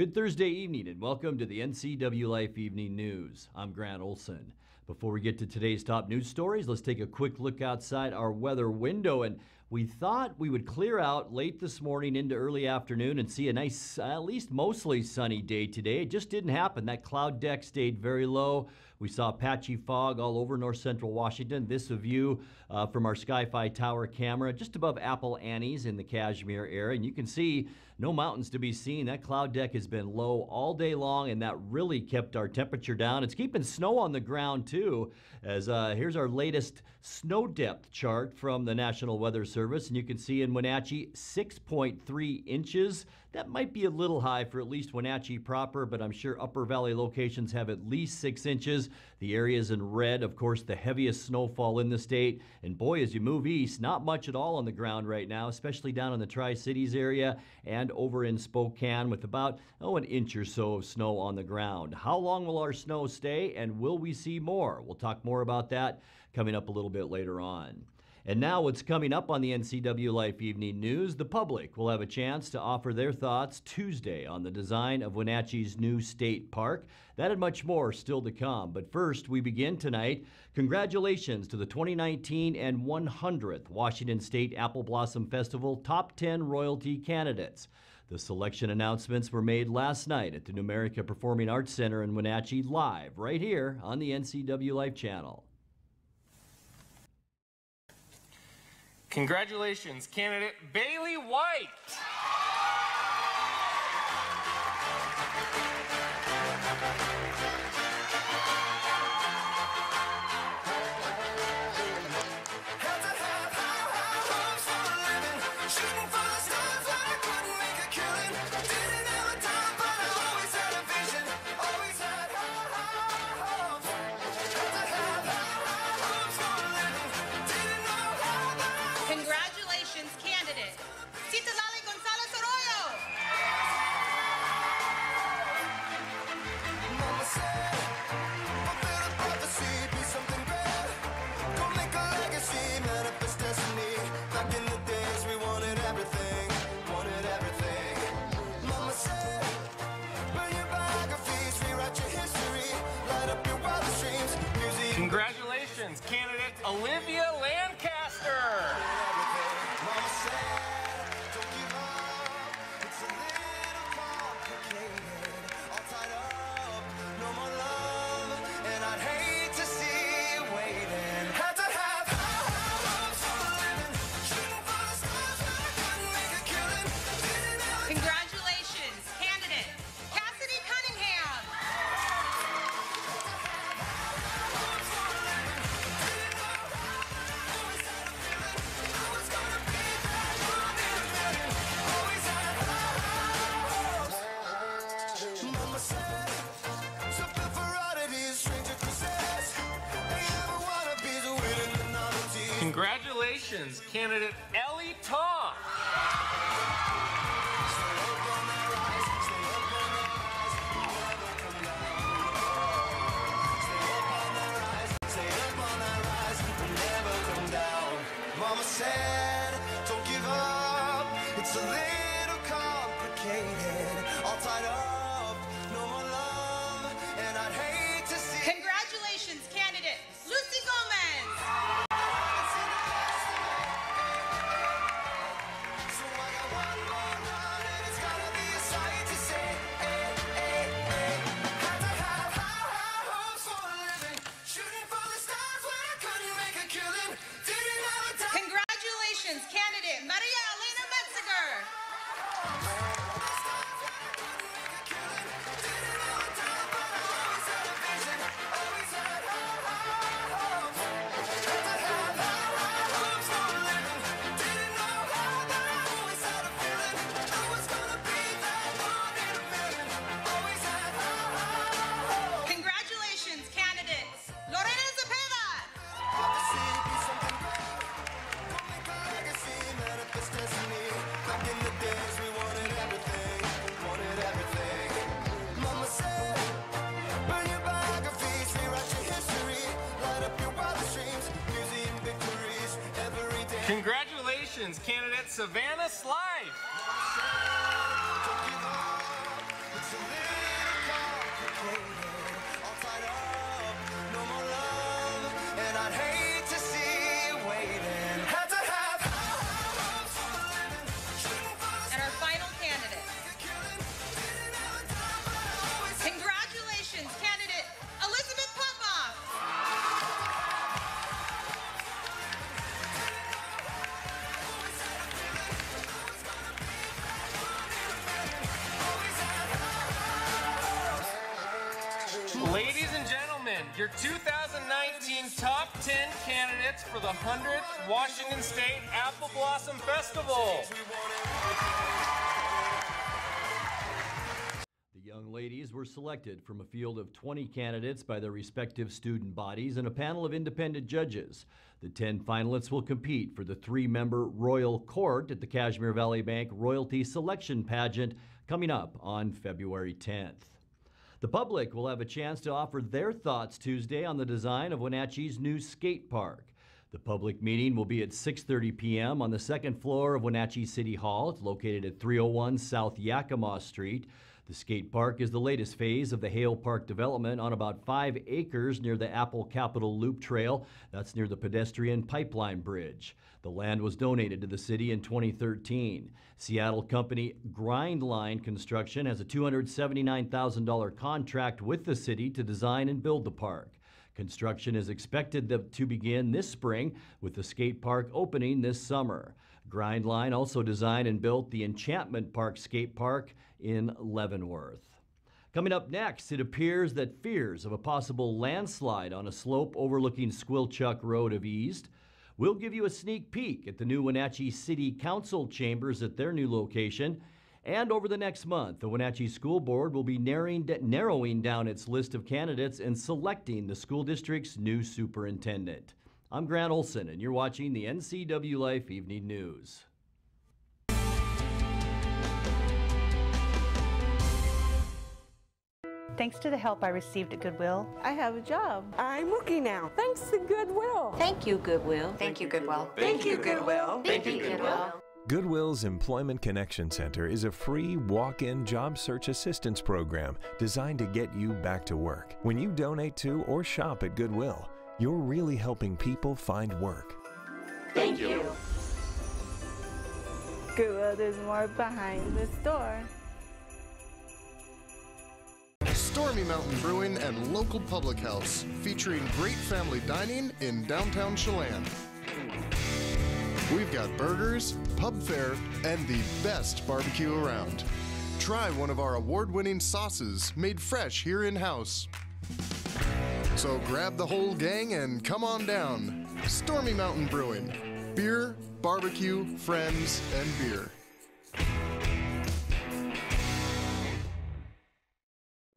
Good Thursday evening and welcome to the NCWLIFE Evening News. I'm Grant Olson. Before we get to today's top news stories, let's take a quick look outside our weather window. And we thought we would clear out late this morning into early afternoon and see a nice, at least mostly sunny day today. It just didn't happen. That cloud deck stayed very low. We saw patchy fog all over north central Washington. This a view from our Sky-Fi tower camera just above Apple Annie's in the Kashmir area. And you can see no mountains to be seen. That cloud deck has been low all day long, and that really kept our temperature down. It's keeping snow on the ground too, as here's our latest snow depth chart from the National Weather Service. And you can see in Wenatchee 6.3 inches. That might be a little high for at least Wenatchee proper, but I'm sure Upper Valley locations have at least 6 inches. The areas in red, of course, the heaviest snowfall in the state. And boy, as you move east, not much at all on the ground right now, especially down in the Tri-Cities area and over in Spokane with about, an inch or so of snow on the ground. How long will our snow stay, and will we see more? We'll talk more about that coming up a little bit later on. And now what's coming up on the NCWLIFE Evening News, the public will have a chance to offer their thoughts Tuesday on the design of Wenatchee's new state park. That and much more still to come. But first, we begin tonight. Congratulations to the 2019 and 100th Washington State Apple Blossom Festival Top 10 Royalty Candidates. The selection announcements were made last night at the Numerica Performing Arts Center in Wenatchee, live right here on the NCWLIFE channel. Congratulations, candidate Bailey White. Congratulations, candidate Olivia Lancaster. Congratulations, candidate Ellie Tom. Mama said, don't give up, it's a little complicated, all tied up, no more love, and I'd hate to see. Congratulations, candidate Lucy Gomez. So I got one more run, and it's gotta be a sight to say, had to have high hopes for a living, shooting for the stars when I couldn't make a killing, didn't have a time. Congratulations, candidate Maria Elena Metziger. Congratulations, candidates Lorena Zepeda. Congratulations, candidate Savannah Slife. your 2019 top 10 candidates for the 100th Washington State Apple Blossom Festival. The young ladies were selected from a field of 20 candidates by their respective student bodies and a panel of independent judges. The 10 finalists will compete for the 3-member Royal Court at the Kashmir Valley Bank Royalty Selection Pageant coming up on February 10th. The public will have a chance to offer their thoughts Tuesday on the design of Wenatchee's new skate park. The public meeting will be at 6:30 p.m. on the second floor of Wenatchee City Hall. It's located at 301 South Yakima Street. The skate park is the latest phase of the Hale Park development on about 5 acres near the Apple Capitol Loop Trail. That's near the pedestrian pipeline bridge. The land was donated to the city in 2013. Seattle company Grindline Construction has a $279,000 contract with the city to design and build the park. Construction is expected to begin this spring, with the skate park opening this summer. Grindline also designed and built the Enchantment Park skate park in Leavenworth. Coming up next, it appears that fears of a possible landslide on a slope overlooking Squilchuck Road have eased. We'll give you a sneak peek at the new Wenatchee City Council chambers at their new location. And over the next month, the Wenatchee School Board will be narrowing down its list of candidates and selecting the school district's new superintendent. I'm Grant Olson, and you're watching the NCWLIFE Evening News. Thanks to the help I received at Goodwill, I have a job. I'm working now. Thanks to Goodwill. Thank you, Goodwill. Thank you, Goodwill. Thank you, Goodwill. Thank you, Goodwill. Goodwill's Employment Connection Center is a free walk-in job search assistance program designed to get you back to work. When you donate to or shop at Goodwill, you're really helping people find work. Thank you. Goodwill, there's more behind the store. Stormy Mountain Brewing and local public house, featuring great family dining in downtown Chelan. We've got burgers, pub fare, and the best barbecue around. Try one of our award-winning sauces made fresh here in-house. So grab the whole gang and come on down. Stormy Mountain Brewing. Beer, barbecue, friends, and beer.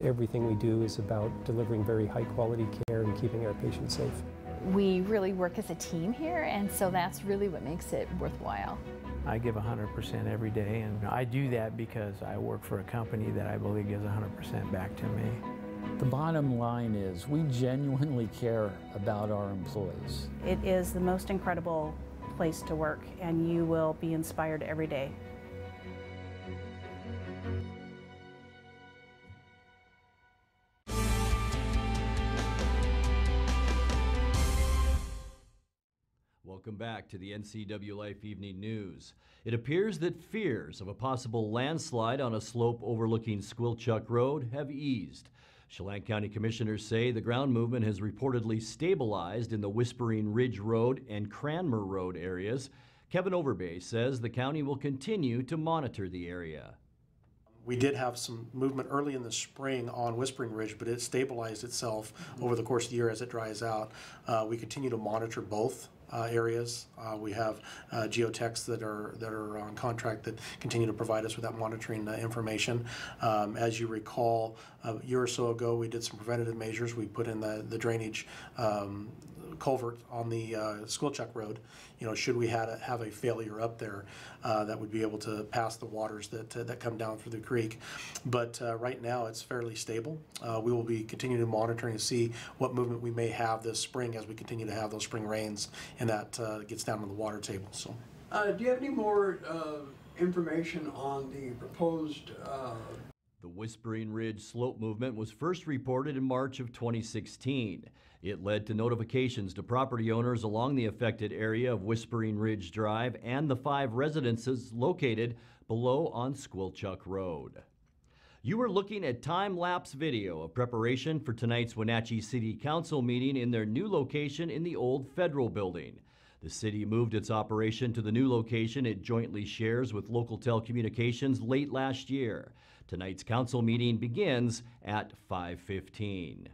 Everything we do is about delivering very high-quality care and keeping our patients safe. We really work as a team here, and so that's really what makes it worthwhile. I give 100% every day, and I do that because I work for a company that I believe gives 100% back to me. The bottom line is we genuinely care about our employees. it is the most incredible place to work, and you will be inspired every day. Welcome back to the NCWLIFE Evening News. It appears that fears of a possible landslide on a slope overlooking Squilchuck Road have eased. Chelan County Commissioners say the ground movement has reportedly stabilized in the Whispering Ridge Road and Cranmer Road areas. Kevin Overbay says the county will continue to monitor the area. We did have some movement early in the spring on Whispering Ridge, but it stabilized itself over the course of the year as it dries out. We continue to monitor both areas. We have geotechs that are on contract that continue to provide us with that monitoring information. As you recall, a year or so ago, we did some preventative measures. We put in the drainage culvert on the Squilchuck Road. You know, should we have a failure up there, that would be able to pass the waters that come down through the creek. But right now, it's fairly stable. We will be continuing to monitor and see what movement we may have this spring as we continue to have those spring rains, and that gets down on the water table. So, do you have any more information on the proposed? The Whispering Ridge slope movement was first reported in March of 2016. It led to notifications to property owners along the affected area of Whispering Ridge Drive and the 5 residences located below on Squilchuck Road. You are looking at time-lapse video of preparation for tonight's Wenatchee City Council meeting in their new location in the old Federal Building. The city moved its operation to the new location it jointly shares with Local Telecommunications late last year. Tonight's council meeting begins at 5:15.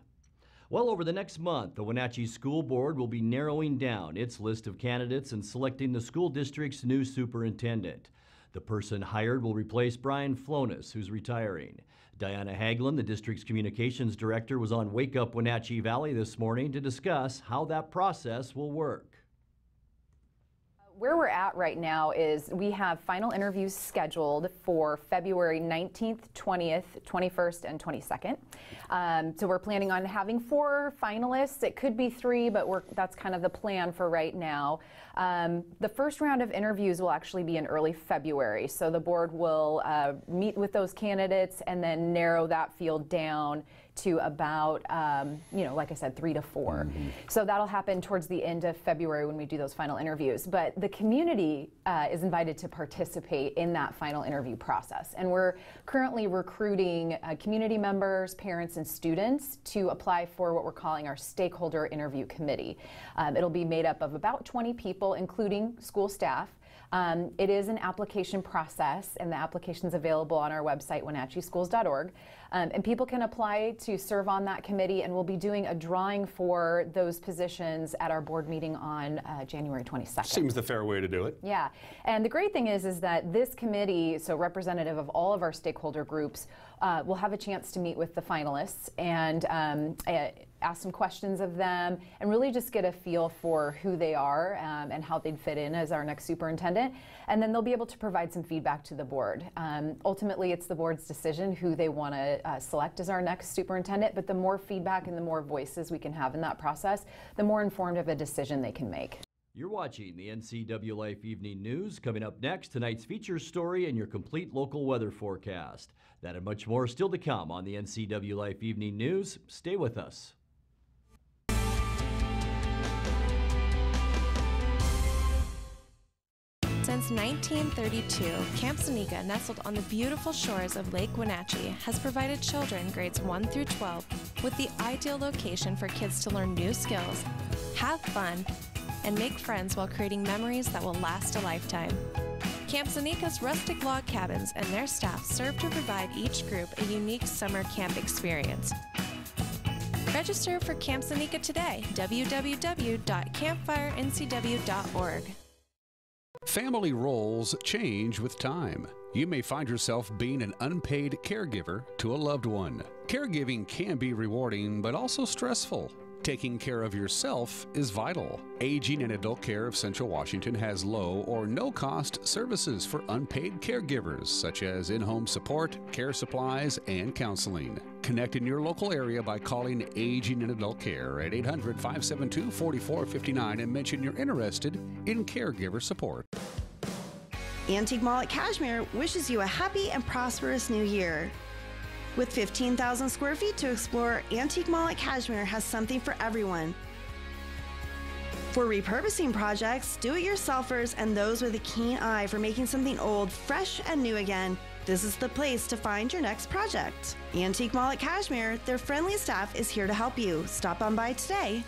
Well, over the next month, the Wenatchee School Board will be narrowing down its list of candidates and selecting the school district's new superintendent. The person hired will replace Brian Flonis, who's retiring. Diana Haglund, the district's communications director, was on Wake Up Wenatchee Valley this morning to discuss how that process will work. Where we're at right now is we have final interviews scheduled for February 19th, 20th, 21st, and 22nd. So we're planning on having 4 finalists. It could be 3, but that's kind of the plan for right now. The first round of interviews will actually be in early February. So the board will meet with those candidates and then narrow that field down to about, like I said, 3 to 4. So that'll happen towards the end of February when we do those final interviews. But the community is invited to participate in that final interview process. And we're currently recruiting community members, parents, and students to apply for what we're calling our stakeholder interview committee. It'll be made up of about 20 people, including school staff. It is an application process, and the application is available on our website, wenatcheeschools.org. And people can apply to serve on that committee, and we'll be doing a drawing for those positions at our board meeting on January 22nd. Seems the fair way to do it. Yeah, and the great thing is that this committee, so representative of all of our stakeholder groups, will have a chance to meet with the finalists and ask some questions of them and really just get a feel for who they are and how they'd fit in as our next superintendent. And then they'll be able to provide some feedback to the board. Ultimately, it's the board's decision who they want to select as our next superintendent, but the more feedback and the more voices we can have in that process, the more informed of a decision they can make. You're watching the NCWLIFE Evening News. Coming up next, tonight's feature story and your complete local weather forecast. That and much more still to come on the NCWLIFE Evening News. Stay with us. Since 1932, Camp Seneca, nestled on the beautiful shores of Lake Wenatchee, has provided children grades 1 through 12 with the ideal location for kids to learn new skills, have fun, and make friends while creating memories that will last a lifetime. Camp Seneca's rustic log cabins and their staff serve to provide each group a unique summer camp experience. Register for Camp Seneca today, www.campfirencw.org. Family roles change with time. You may find yourself being an unpaid caregiver to a loved one. Caregiving can be rewarding, but also stressful. Taking care of yourself is vital. Aging and Adult Care of Central Washington has low or no-cost services for unpaid caregivers, such as in-home support, care supplies, and counseling. Connect in your local area by calling Aging and Adult Care at 800-572-4459 and mention you're interested in caregiver support. Antique Mall at Cashmere wishes you a happy and prosperous new year. With 15,000 square feet to explore, Antique Mall at Cashmere has something for everyone. For repurposing projects, do-it-yourselfers, and those with a keen eye for making something old fresh and new again, this is the place to find your next project. Antique Mall at Cashmere, their friendly staff is here to help you. Stop on by today.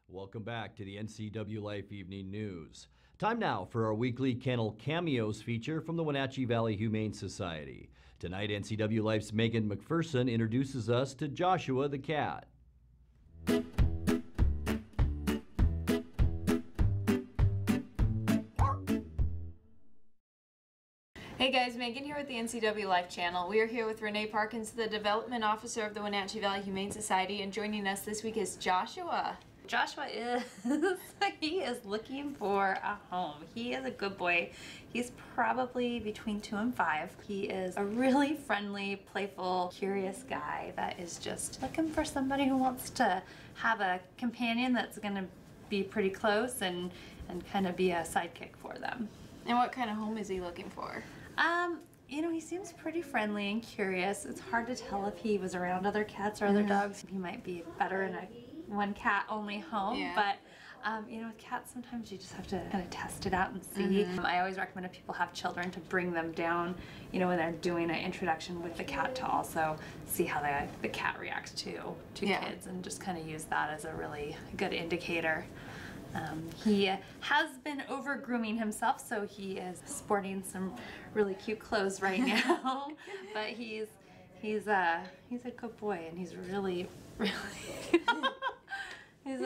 Welcome back to the NCWLIFE Evening News. Time now for our weekly Kennel Cameos feature from the Wenatchee Valley Humane Society. Tonight, NCWLIFE's Megan McPherson introduces us to Joshua the cat. Hey guys, Megan here with the NCWLIFE channel. We are here with Renee Parkins, the Development Officer of the Wenatchee Valley Humane Society, and joining us this week is Joshua. Joshua he is looking for a home. He is a good boy. He's probably between 2 and 5. He is a really friendly, playful, curious guy that is just looking for somebody who wants to have a companion that's going to be pretty close and kind of be a sidekick for them. And what kind of home is he looking for? You know, he seems pretty friendly and curious. It's hard to tell if he was around other cats or other dogs. He might be better in a one cat only home, but you know, with cats sometimes you just have to kind of test it out and see. I always recommend if people have children to bring them down, you know, when they're doing an introduction with the cat, to also see how the cat reacts to kids, and just kind of use that as a really good indicator. He has been over grooming himself, so he is sporting some really cute clothes right now. But he's a good boy, and he's really he's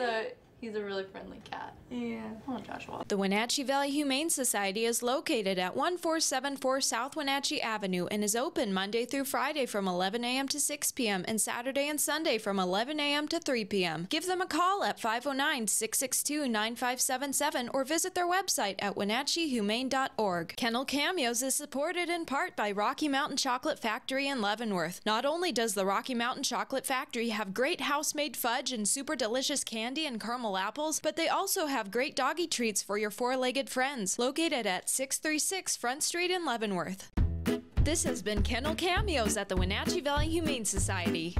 a really friendly cat. Yeah. Oh, Joshua. The Wenatchee Valley Humane Society is located at 1474 South Wenatchee Avenue and is open Monday through Friday from 11 a.m. to 6 p.m. and Saturday and Sunday from 11 a.m. to 3 p.m. Give them a call at 509-662-9577 or visit their website at wenatcheehumane.org. Kennel Cameos is supported in part by Rocky Mountain Chocolate Factory in Leavenworth. Not only does the Rocky Mountain Chocolate Factory have great house-made fudge and super delicious candy and caramel apples, but they also have great doggy treats for your four-legged friends, located at 636 Front Street in Leavenworth. This has been Kennel Cameos at the Wenatchee Valley Humane Society.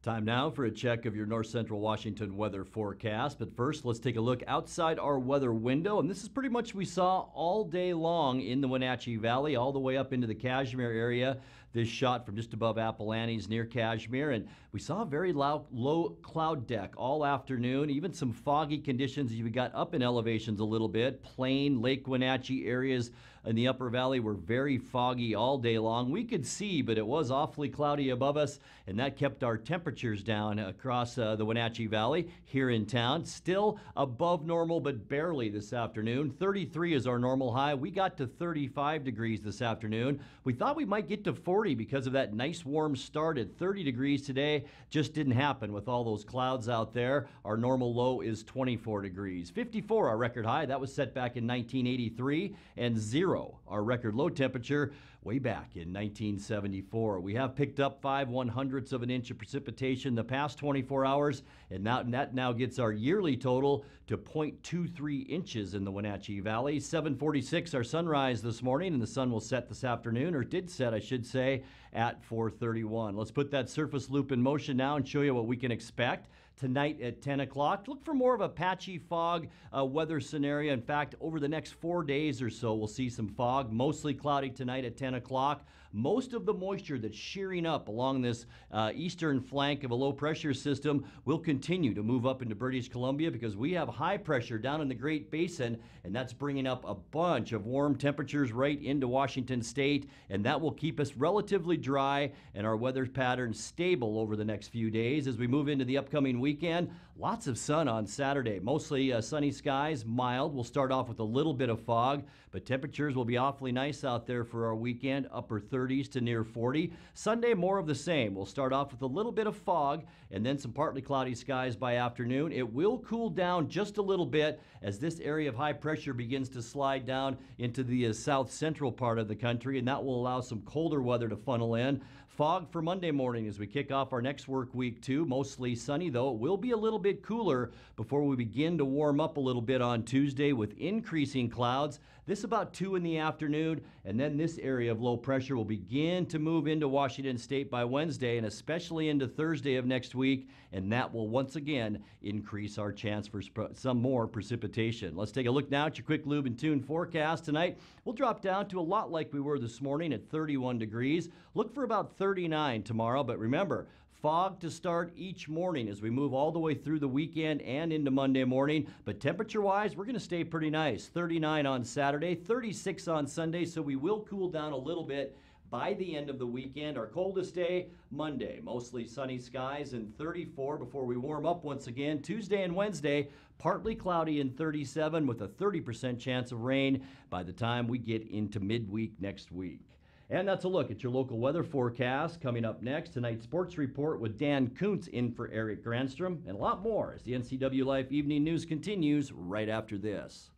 Time now for a check of your North Central Washington weather forecast. But first, let's take a look outside our weather window. And this is pretty much what we saw all day long in the Wenatchee Valley, all the way up into the Cashmere area. This shot from just above Appolantes near Cashmere. And we saw a very low cloud deck all afternoon, even some foggy conditions as we got up in elevations a little bit. Plain, Lake Wenatchee areas in the upper valley were very foggy all day long. We could see, but it was awfully cloudy above us, and that kept our temperatures down across the Wenatchee Valley here in town. Still above normal, but barely this afternoon. 33 is our normal high. We got to 35 degrees this afternoon. We thought we might get to 40 because of that nice warm start at 30 degrees today. Just didn't happen with all those clouds out there. Our normal low is 24 degrees. 54 our record high. That was set back in 1983, and 0 our record low temperature way back in 1974. We have picked up 5/100ths of an inch of precipitation the past 24 hours, and that now gets our yearly total to 0.23 inches in the Wenatchee Valley. 7:46 our sunrise this morning, and the sun will set this afternoon, or did set, I should say, at 4:31. Let's put that surface loop in motion now and show you what we can expect tonight at 10 o'clock. Look for more of a patchy fog weather scenario. In fact, over the next 4 days or so, we'll see some fog, mostly cloudy tonight at 10 o'clock. Most of the moisture that's shearing up along this eastern flank of a low-pressure system will continue to move up into British Columbia because we have high pressure down in the Great Basin, and that's bringing up a bunch of warm temperatures right into Washington State, and that will keep us relatively dry and our weather pattern stable over the next few days. As we move into the upcoming weekend, lots of sun on Saturday. Mostly sunny skies, mild. We'll start off with a little bit of fog, but temperatures will be awfully nice out there for our weekend, upper 30s to near 40. Sunday, more of the same. We'll start off with a little bit of fog and then some partly cloudy skies by afternoon. It will cool down just a little bit as this area of high pressure begins to slide down into the south central part of the country, and that will allow some colder weather to funnel in. Fog for Monday morning as we kick off our next work week too. Mostly sunny though. It will be a little bit cooler before we begin to warm up a little bit on Tuesday with increasing clouds. This about 2 in the afternoon, and then this area of low pressure will begin to move into Washington State by Wednesday and especially into Thursday of next week, and that will once again increase our chance for some more precipitation. Let's take a look now at your quick lube and tune forecast tonight. We'll drop down to a lot like we were this morning at 31 degrees. Look for about 39 tomorrow, but remember, fog to start each morning as we move all the way through the weekend and into Monday morning. But temperature-wise, we're going to stay pretty nice. 39 on Saturday, 36 on Sunday, so we will cool down a little bit by the end of the weekend. Our coldest day, Monday, mostly sunny skies and 34 before we warm up once again. Tuesday and Wednesday, partly cloudy and 37 with a 30% chance of rain by the time we get into midweek next week. And that's a look at your local weather forecast. Coming up next, tonight's sports report with Dan Kuntz in for Eric Granstrom, and a lot more as the NCWLIFE Evening News continues right after this.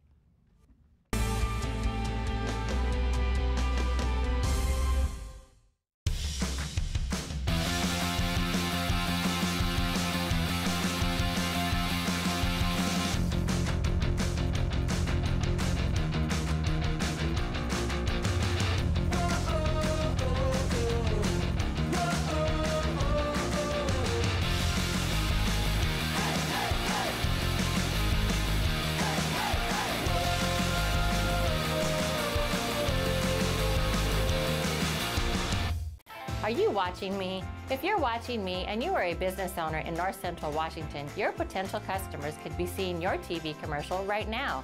Are you watching me? If you're watching me and you are a business owner in North Central Washington, your potential customers could be seeing your TV commercial right now.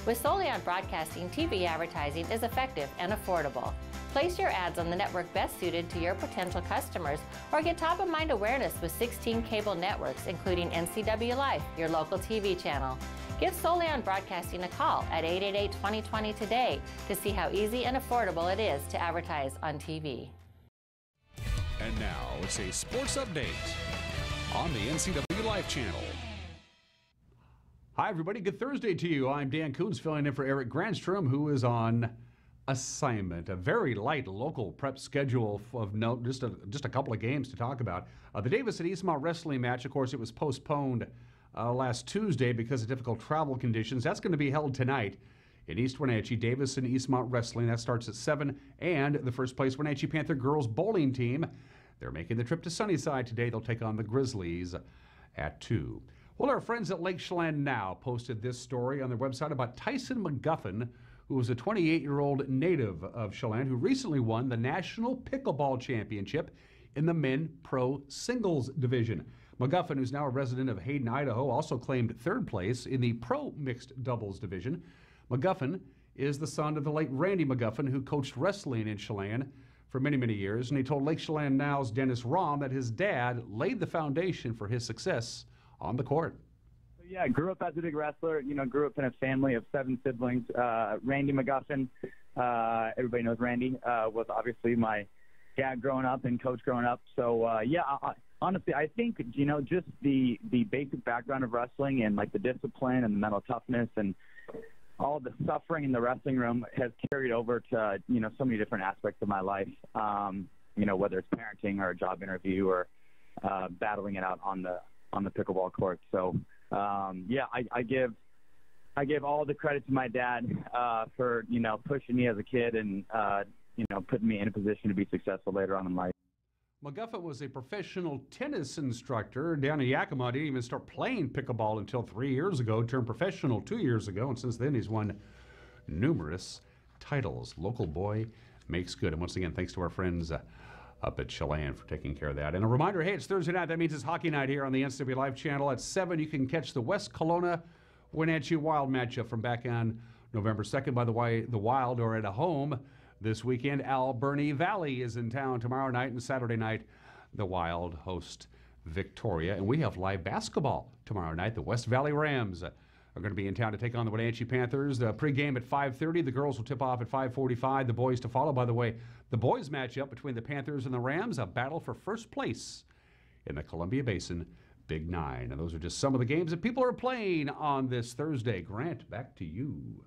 With Solion Broadcasting, TV advertising is effective and affordable. Place your ads on the network best suited to your potential customers, or get top-of-mind awareness with 16 cable networks, including NCWLIFE, your local TV channel. Give Solion Broadcasting a call at 888-2020 today to see how easy and affordable it is to advertise on TV. And now it's a sports update on the NCWLIFE channel. Hi, everybody. Good Thursday to you. I'm Dan Kuntz filling in for Eric Grandstrom, who is on assignment. A very light local prep schedule of note, just a couple of games to talk about. The Davis and Eastmont wrestling match, of course, it was postponed last Tuesday because of difficult travel conditions. That's going to be held tonight in East Wenatchee. Davis and Eastmont wrestling, that starts at 7. And the first place Wenatchee Panther girls bowling team, they're making the trip to Sunnyside today. They'll take on the Grizzlies at 2. Well, our friends at Lake Chelan Now posted this story on their website about Tyson McGuffin, who was a 28-year-old native of Chelan who recently won the National Pickleball Championship in the men pro singles division. McGuffin, who's now a resident of Hayden, Idaho, also claimed 3rd place in the pro mixed doubles division. McGuffin is the son of the late Randy McGuffin, who coached wrestling in Chelan for many, many years, and he told Lake Chelan Now's Dennis Rahm that his dad laid the foundation for his success on the court. Yeah, I grew up as a big wrestler. Grew up in a family of 7 siblings. Randy McGuffin, everybody knows Randy, was obviously my dad growing up and coach growing up. So, honestly, I think, just the basic background of wrestling and, like, the discipline and the mental toughness and all the suffering in the wrestling room has carried over to, so many different aspects of my life, whether it's parenting or a job interview or battling it out on the pickleball court. So, I give all the credit to my dad for, pushing me as a kid and, putting me in a position to be successful later on in life. McGuffin was a professional tennis instructor down in Yakima. Didn't even start playing pickleball until 3 years ago, turned professional 2 years ago, and since then he's won numerous titles. Local boy makes good. And once again, thanks to our friends up at Chelan for taking care of that. And a reminder, hey, it's Thursday night. That means it's hockey night here on the NCWLIFE channel. At 7, you can catch the West Kelowna Wenatchee Wild matchup from back on November 2nd. By the way, the Wild are at a home this weekend. Alberni Valley is in town tomorrow night, and Saturday night, the Wild host Victoria. And we have live basketball tomorrow night. The West Valley Rams are going to be in town to take on the Wenatchee Panthers. The pregame at 5:30. The girls will tip off at 5:45. The boys to follow. By the way, the boys matchup between the Panthers and the Rams, a battle for first place in the Columbia Basin Big 9. And those are just some of the games that people are playing on this Thursday. Grant, back to you.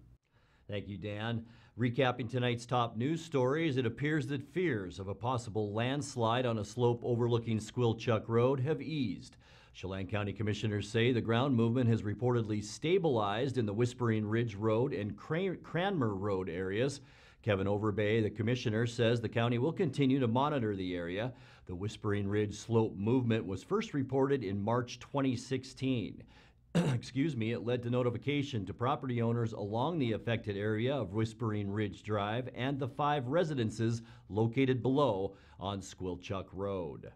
Thank you, Dan. Recapping tonight's top news stories, it appears that fears of a possible landslide on a slope overlooking Squilchuck Road have eased. Chelan County Commissioners say the ground movement has reportedly stabilized in the Whispering Ridge Road and Cranmer Road areas. Kevin Overbay, the commissioner, says the county will continue to monitor the area. The Whispering Ridge slope movement was first reported in March 2016. It led to notification to property owners along the affected area of Whispering Ridge Drive and the 5 residences located below on Squilchuck Road.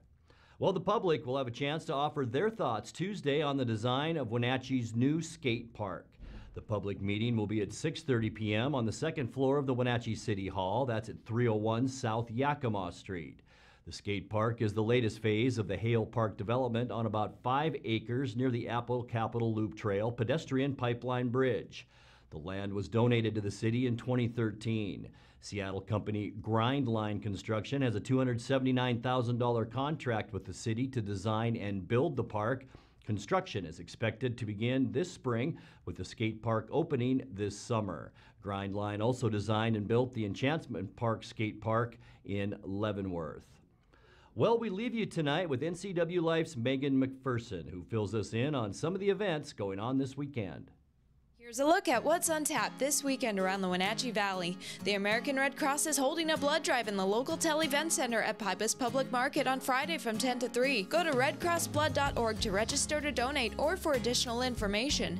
Well, the public will have a chance to offer their thoughts Tuesday on the design of Wenatchee's new skate park. The public meeting will be at 6:30 p.m. on the 2nd floor of the Wenatchee City Hall. That's at 301 South Yakima Street. The skate park is the latest phase of the Hale Park development on about 5 acres near the Apple Capitol Loop Trail pedestrian pipeline bridge. The land was donated to the city in 2013. Seattle company Grindline Construction has a $279,000 contract with the city to design and build the park. Construction is expected to begin this spring, with the skate park opening this summer. Grindline also designed and built the Enchantment Park skate park in Leavenworth. Well, we leave you tonight with NCWLIFE's Megan McPherson, who fills us in on some of the events going on this weekend. Here's a look at what's on tap this weekend around the Wenatchee Valley. The American Red Cross is holding a blood drive in the local Tell Event Center at Pybus Public Market on Friday from 10 to 3. Go to redcrossblood.org to register to donate or for additional information.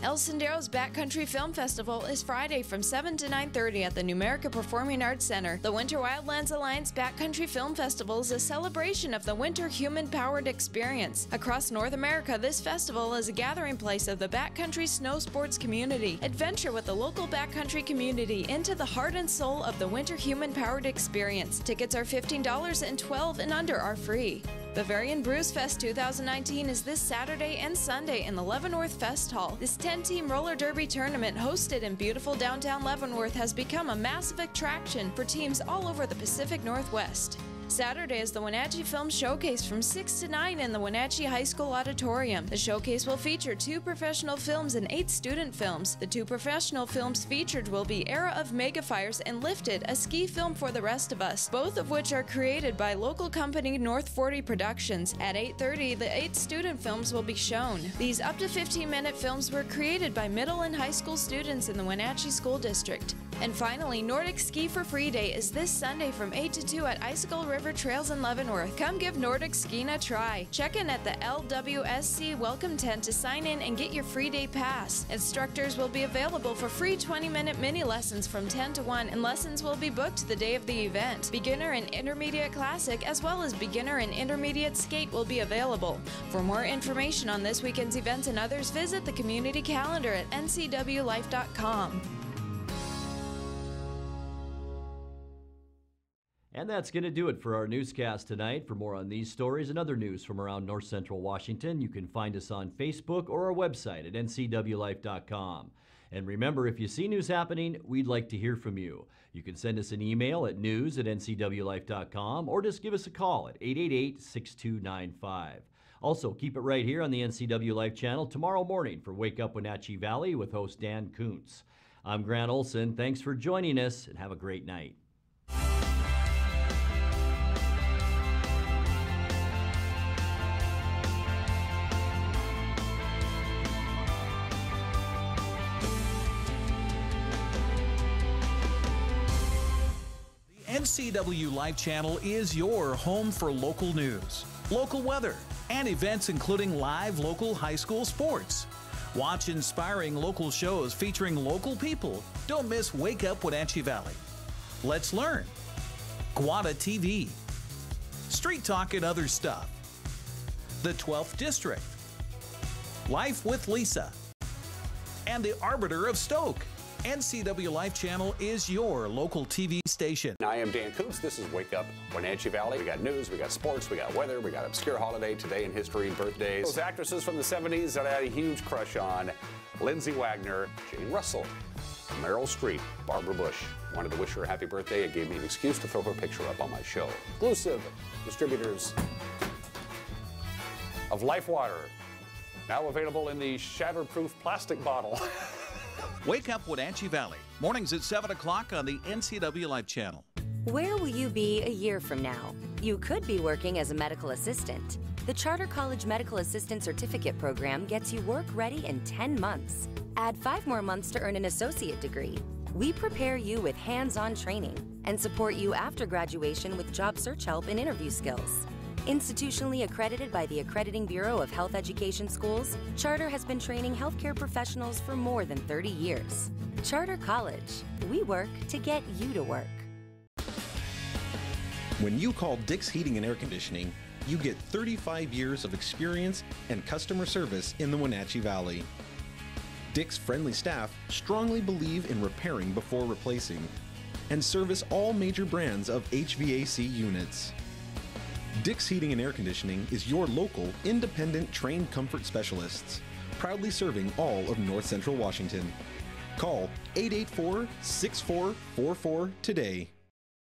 El Sendero's Backcountry Film Festival is Friday from 7 to 9:30 at the Numerica Performing Arts Center. The Winter Wildlands Alliance Backcountry Film Festival is a celebration of the winter human-powered experience. Across North America, this festival is a gathering place of the backcountry snow sports community. Adventure with the local backcountry community into the heart and soul of the winter human-powered experience. Tickets are $15 and 12 and under are free. Bavarian Brews Fest 2019 is this Saturday and Sunday in the Leavenworth Fest Hall. This 10-team roller derby tournament hosted in beautiful downtown Leavenworth has become a massive attraction for teams all over the Pacific Northwest. Saturday is the Wenatchee Film Showcase from 6 to 9 in the Wenatchee High School Auditorium. The showcase will feature 2 professional films and 8 student films. The 2 professional films featured will be Era of Megafires and Lifted, a ski film for the rest of us, both of which are created by local company North 40 Productions. At 8:30, the 8 student films will be shown. These up to 15-minute films were created by middle and high school students in the Wenatchee School District. And finally, Nordic Ski for Free Day is this Sunday from 8 to 2 at Icicle River Trails in Leavenworth. Come give Nordic skiing a try. Check in at the LWSC Welcome Tent to sign in and get your free day pass. Instructors will be available for free 20-minute mini lessons from 10 to 1, and lessons will be booked the day of the event. Beginner and Intermediate Classic as well as Beginner and Intermediate Skate will be available. For more information on this weekend's events and others, visit the community calendar at ncwlife.com. And that's going to do it for our newscast tonight. For more on these stories and other news from around North Central Washington, you can find us on Facebook or our website at ncwlife.com. And remember, if you see news happening, we'd like to hear from you. You can send us an email at news@ncwlife.com or just give us a call at 888-6295. Also, keep it right here on the NCW Life channel tomorrow morning for Wake Up Wenatchee Valley with host Dan Kuntz. I'm Grant Olson. Thanks for joining us and have a great night. NCW Life channel is your home for local news, local weather, and events including live local high school sports. Watch inspiring local shows featuring local people. Don't miss Wake Up Wenatchee Valley. Let's learn. Guada TV. Street Talk and Other Stuff. The 12th District. Life with Lisa. And the Arbiter of Stoke. NCW Life channel is your local TV station. I am Dan Kuntz. This is Wake Up Wenatchee Valley. We got news, we got sports, we got weather, we got obscure holiday, today in history, and birthdays. Those actresses from the 70s that I had a huge crush on: Lindsay Wagner, Jane Russell, Meryl Streep, Barbara Bush. Wanted to wish her a happy birthday. It gave me an excuse to throw her picture up on my show. Exclusive distributors of Life Water, now available in the shatterproof plastic bottle. Wake Up Wenatchee Valley, mornings at 7 o'clock on the NCW Life channel. Where will you be a year from now? You could be working as a medical assistant. The Charter College Medical Assistant Certificate Program gets you work ready in 10 months. Add 5 more months to earn an associate degree. We prepare you with hands-on training and support you after graduation with job search help and interview skills. Institutionally accredited by the Accrediting Bureau of Health Education Schools, Charter has been training healthcare professionals for more than 30 years. Charter College. We work to get you to work. When you call Dick's Heating and Air Conditioning, you get 35 years of experience and customer service in the Wenatchee Valley. Dick's friendly staff strongly believe in repairing before replacing and service all major brands of HVAC units. Dick's Heating and Air Conditioning is your local, independent, trained comfort specialists, proudly serving all of North Central Washington. Call 884-6444 today.